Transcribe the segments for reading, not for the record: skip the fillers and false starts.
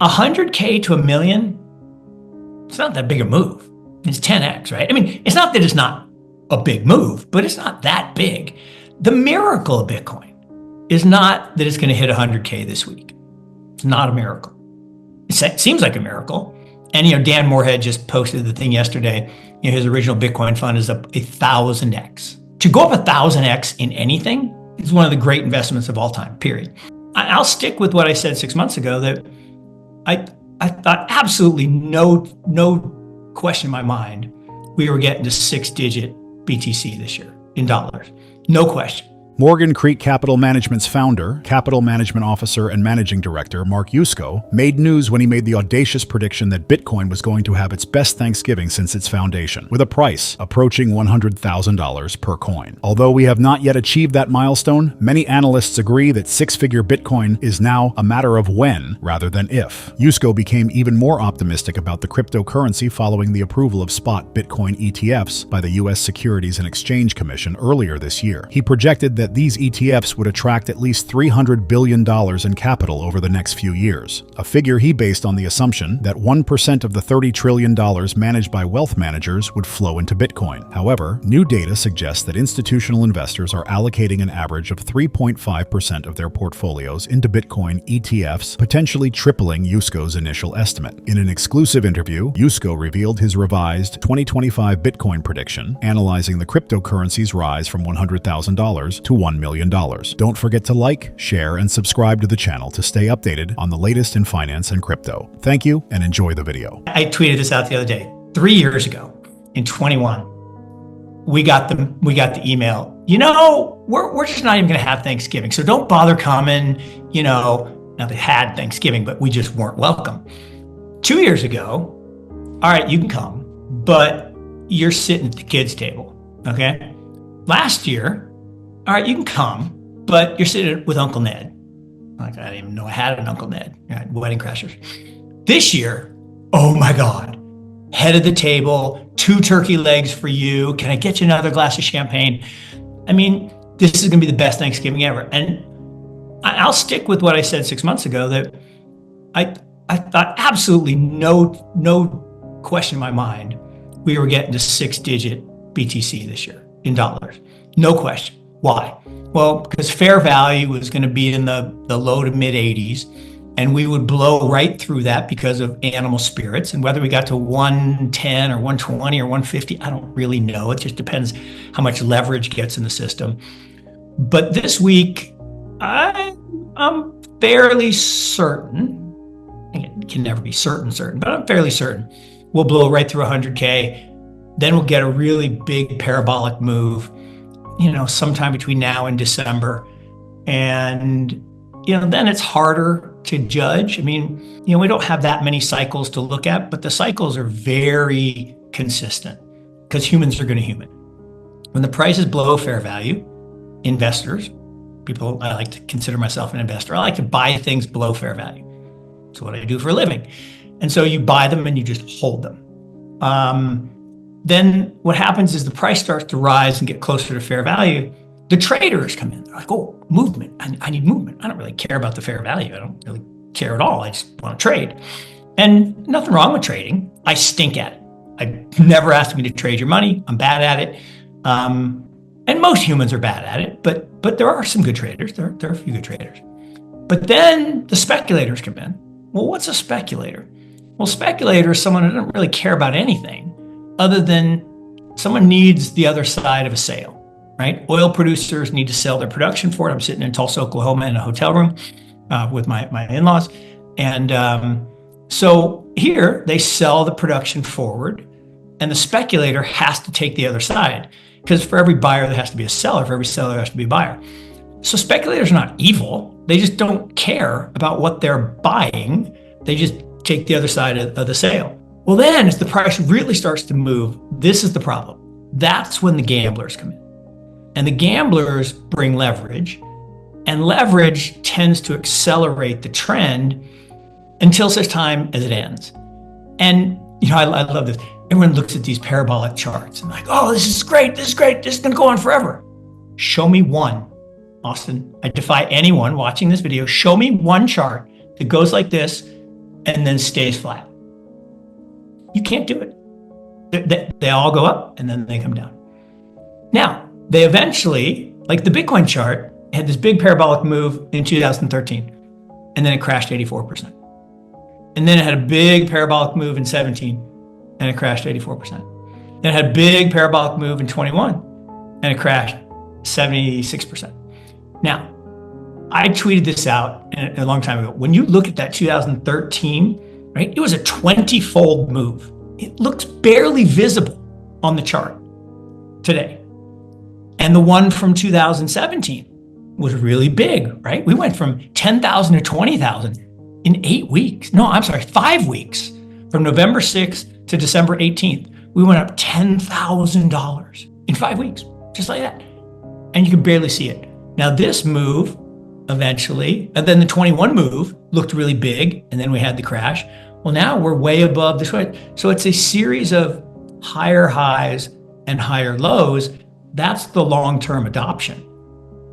100K to a million, it's not that big a move. It's 10x, right? I mean, it's not that it's not a big move, but it's not that big. The miracle of Bitcoin is not that it's going to hit 100K this week. It's not a miracle. It seems like a miracle. And, Dan Morehead just posted the thing yesterday. His original Bitcoin fund is up 1,000x. To go up 1,000x in anything is one of the great investments of all time, period. I'll stick with what I said 6 months ago, that I thought absolutely no question in my mind we were getting to 6-digit BTC this year in dollars. No question. Morgan Creek Capital Management's founder, capital management officer, and managing director, Mark Yusko, made news when he made the audacious prediction that Bitcoin was going to have its best Thanksgiving since its foundation, with a price approaching $100,000 per coin. Although we have not yet achieved that milestone, many analysts agree that six-figure Bitcoin is now a matter of when rather than if. Yusko became even more optimistic about the cryptocurrency following the approval of spot Bitcoin ETFs by the U.S. Securities and Exchange Commission earlier this year. He projected that these ETFs would attract at least $300 billion in capital over the next few years, a figure he based on the assumption that 1% of the $30 trillion managed by wealth managers would flow into Bitcoin. However, new data suggests that institutional investors are allocating an average of 3.5% of their portfolios into Bitcoin ETFs, potentially tripling Yusko's initial estimate. In an exclusive interview, Yusko revealed his revised 2025 Bitcoin prediction, analyzing the cryptocurrency's rise from $100,000 to $1 million. Don't forget to like, share, and subscribe to the channel to stay updated on the latest in finance and crypto. Thank you, and enjoy the video. I tweeted this out the other day. 3 years ago, in 21, we got the email. We're just not even going to have Thanksgiving, so don't bother coming. Now they had Thanksgiving, but we just weren't welcome. 2 years ago, all right, you can come, but you're sitting at the kids' table. Okay. Last year, all right, you can come, but you're sitting with Uncle Ned. Like, I didn't even know I had an Uncle Ned. Right, Wedding Crashers. This year, oh my God, head of the table, 2 turkey legs for you. Can I get you another glass of champagne? I mean, this is going to be the best Thanksgiving ever. And I'll stick with what I said 6 months ago, that I thought absolutely no question in my mind we were getting to 6-digit BTC this year in dollars. No question. Why? Well, because fair value was going to be in the low to mid 80s, and we would blow right through that because of animal spirits. And whether we got to 110 or 120 or 150, I don't really know. It just depends how much leverage gets in the system. But this week, I'm fairly certain, it can never be certain, but I'm fairly certain we'll blow right through 100K. Then we'll get a really big parabolic move, sometime between now and December. And, then it's harder to judge. I mean, we don't have that many cycles to look at, but the cycles are very consistent because humans are going to human. When the price is below fair value, investors, I like to consider myself an investor. I like to buy things below fair value. That's what I do for a living. And so you buy them and you just hold them. Then what happens is the price starts to rise and get closer to fair value. The traders come in. They're like, oh, movement. I need movement. I don't really care about the fair value. I don't really care at all. I just want to trade. And nothing wrong with trading. I stink at it. I never asked me to trade your money. I'm bad at it. And most humans are bad at it, but there are some good traders. There are a few good traders. But then the speculators come in. Well, what's a speculator? Well, speculator is someone who doesn't really care about anything other than someone needs the other side of a sale, right? Oil producers need to sell their production for it. I'm sitting in Tulsa, Oklahoma in a hotel room with my in-laws. And so here they sell the production forward, and the speculator has to take the other side, because for every buyer there has to be a seller, for every seller there has to be a buyer. So speculators are not evil. They just don't care about what they're buying. They just take the other side of the sale. Well, then as the price really starts to move, this is the problem. That's when the gamblers come in. And the gamblers bring leverage, and leverage tends to accelerate the trend until such time as it ends. And I love this. Everyone looks at these parabolic charts and like, oh, this is great, this is going to go on forever. Show me one, Austin. I defy anyone watching this video. Show me one chart that goes like this and then stays flat. You can't do it. They all go up and then they come down. Now, they eventually, like the Bitcoin chart, had this big parabolic move in 2013, and then it crashed 84%. And then it had a big parabolic move in 17, and it crashed 84%. Then it had a big parabolic move in 21, and it crashed 76%. Now, I tweeted this out a long time ago. When you look at that 2013, right, it was a 20-fold move. It looks barely visible on the chart today. And the one from 2017 was really big, right? We went from 10,000 to 20,000 in 8 weeks. No, I'm sorry, 5 weeks. From November 6th to December 18th, we went up $10,000 in 5 weeks, just like that. And you could barely see it. Now this move eventually, and then the 21 move looked really big, and then we had the crash. Well, now we're way above this way. So it's a series of higher highs and higher lows. That's the long-term adoption.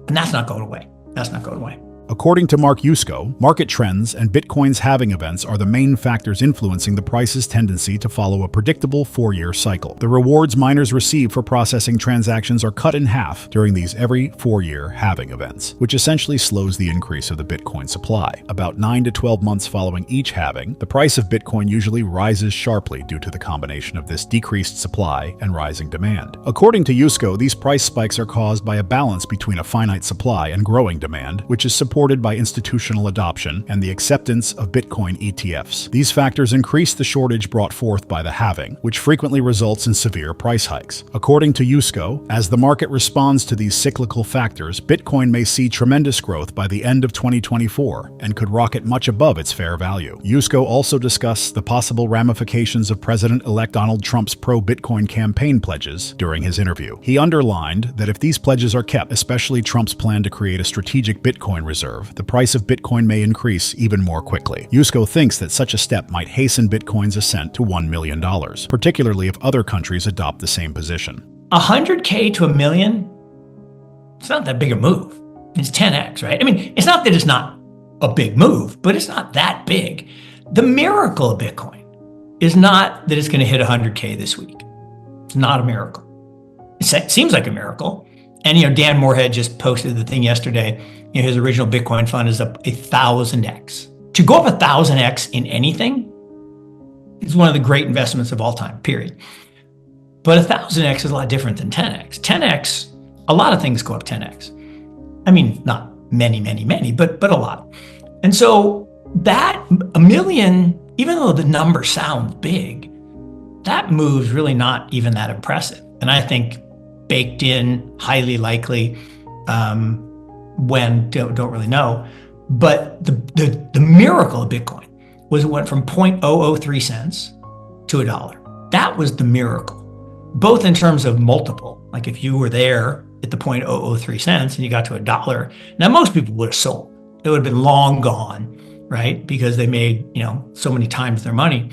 And that's not going away. That's not going away. According to Mark Yusko, market trends and Bitcoin's halving events are the main factors influencing the price's tendency to follow a predictable 4-year cycle. The rewards miners receive for processing transactions are cut in half during these every 4-year halving events, which essentially slows the increase of the Bitcoin supply. About 9 to 12 months following each halving, the price of Bitcoin usually rises sharply due to the combination of this decreased supply and rising demand. According to Yusko, these price spikes are caused by a balance between a finite supply and growing demand, which is supported by institutional adoption and the acceptance of Bitcoin ETFs. These factors increase the shortage brought forth by the halving, which frequently results in severe price hikes. According to Yusko, as the market responds to these cyclical factors, Bitcoin may see tremendous growth by the end of 2024 and could rocket much above its fair value. Yusko also discussed the possible ramifications of President-elect Donald Trump's pro-Bitcoin campaign pledges during his interview. He underlined that if these pledges are kept, especially Trump's plan to create a strategic Bitcoin reserve, the price of Bitcoin may increase even more quickly. Yusko thinks that such a step might hasten Bitcoin's ascent to $1 million, particularly if other countries adopt the same position. 100K to $1 million, it's not that big a move. It's 10x, right? I mean, it's not that it's not a big move, but it's not that big. The miracle of Bitcoin is not that it's going to hit 100K this week. It's not a miracle. It seems like a miracle. And, Dan Morehead just posted the thing yesterday. His original Bitcoin fund is up 1,000x. To go up 1,000x in anything is one of the great investments of all time, period. But 1,000x is a lot different than 10x. 10x, a lot of things go up 10x. I mean, not many, but a lot. And so that $1 million, even though the number sounds big, that move's really not even that impressive. And I think baked in, highly likely, when don't really know. But the miracle of Bitcoin was it went from 0.003 cents to $1. That was the miracle, both in terms of multiple. Like if you were there at the 0.003 cents and you got to $1, now most people would have sold. It would have been long gone, right? Because they made, so many times their money.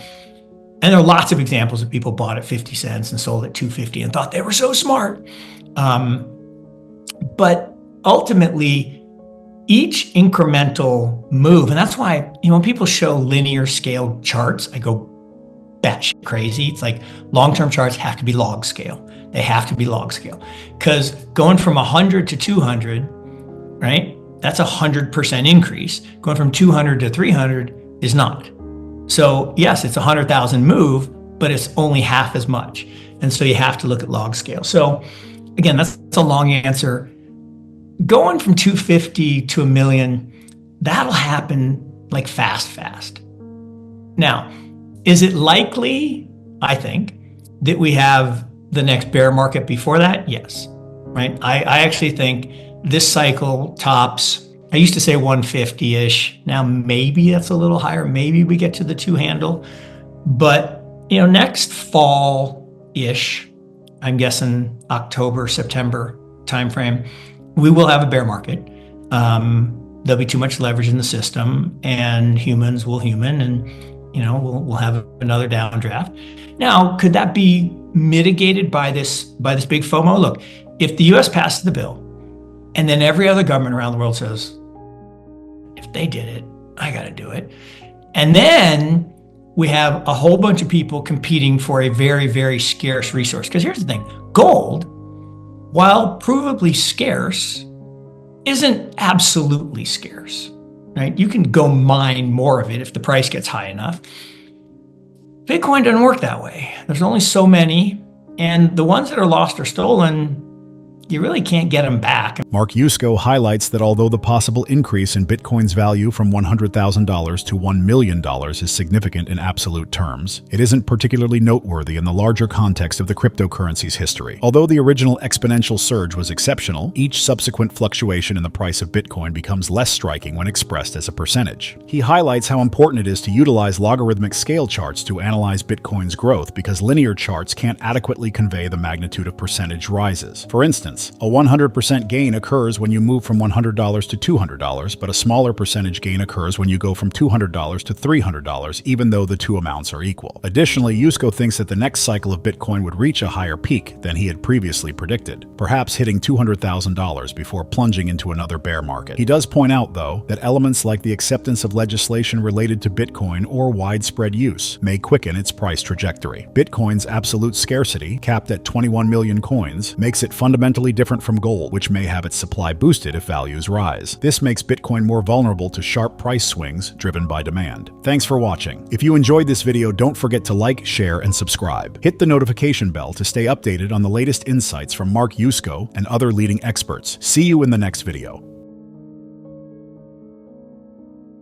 And there are lots of examples of people bought at 50 cents and sold at 250 and thought they were so smart. But ultimately, each incremental move, and that's why, when people show linear scale charts, I go batshit crazy. It's like long-term charts have to be log scale. They have to be log scale. Because going from 100 to 200, right? That's 100% increase. Going from 200 to 300 is not. So yes, it's 100,000 move, but it's only half as much. And so you have to look at log scale. So again, that's a long answer. Going from 250 to $1 million, that'll happen like fast. Now, is it likely, I think, that we have the next bear market before that? Yes, right? I actually think this cycle tops, I used to say 150-ish. Now maybe that's a little higher. Maybe we get to the 2 handle. But, next fall-ish, I'm guessing October, September timeframe, we will have a bear market. There'll be too much leverage in the system and humans will human and, we'll have another downdraft. Now, could that be mitigated by this big FOMO? Look, if the US passes the bill and then every other government around the world says, if they did it, I got to do it. And then we have a whole bunch of people competing for a very, very scarce resource. Because here's the thing, gold, while provably scarce, isn't absolutely scarce, right? You can go mine more of it if the price gets high enough. Bitcoin doesn't work that way. There's only so many, and the ones that are lost or stolen, you really can't get them back. Mark Yusko highlights that although the possible increase in Bitcoin's value from $100,000 to $1 million is significant in absolute terms, it isn't particularly noteworthy in the larger context of the cryptocurrency's history. Although the original exponential surge was exceptional, each subsequent fluctuation in the price of Bitcoin becomes less striking when expressed as a percentage. He highlights how important it is to utilize logarithmic scale charts to analyze Bitcoin's growth because linear charts can't adequately convey the magnitude of percentage rises. For instance, a 100% gain occurs when you move from $100 to $200, but a smaller percentage gain occurs when you go from $200 to $300, even though the two amounts are equal. Additionally, Yusko thinks that the next cycle of Bitcoin would reach a higher peak than he had previously predicted, perhaps hitting $200,000 before plunging into another bear market. He does point out, though, that elements like the acceptance of legislation related to Bitcoin or widespread use may quicken its price trajectory. Bitcoin's absolute scarcity, capped at 21 million coins, makes it fundamentally different from gold, which may have its supply boosted if values rise. This makes Bitcoin more vulnerable to sharp price swings driven by demand. Thanks for watching. If you enjoyed this video, don't forget to like, share, and subscribe. Hit the notification bell to stay updated on the latest insights from Mark Yusko and other leading experts. See you in the next video.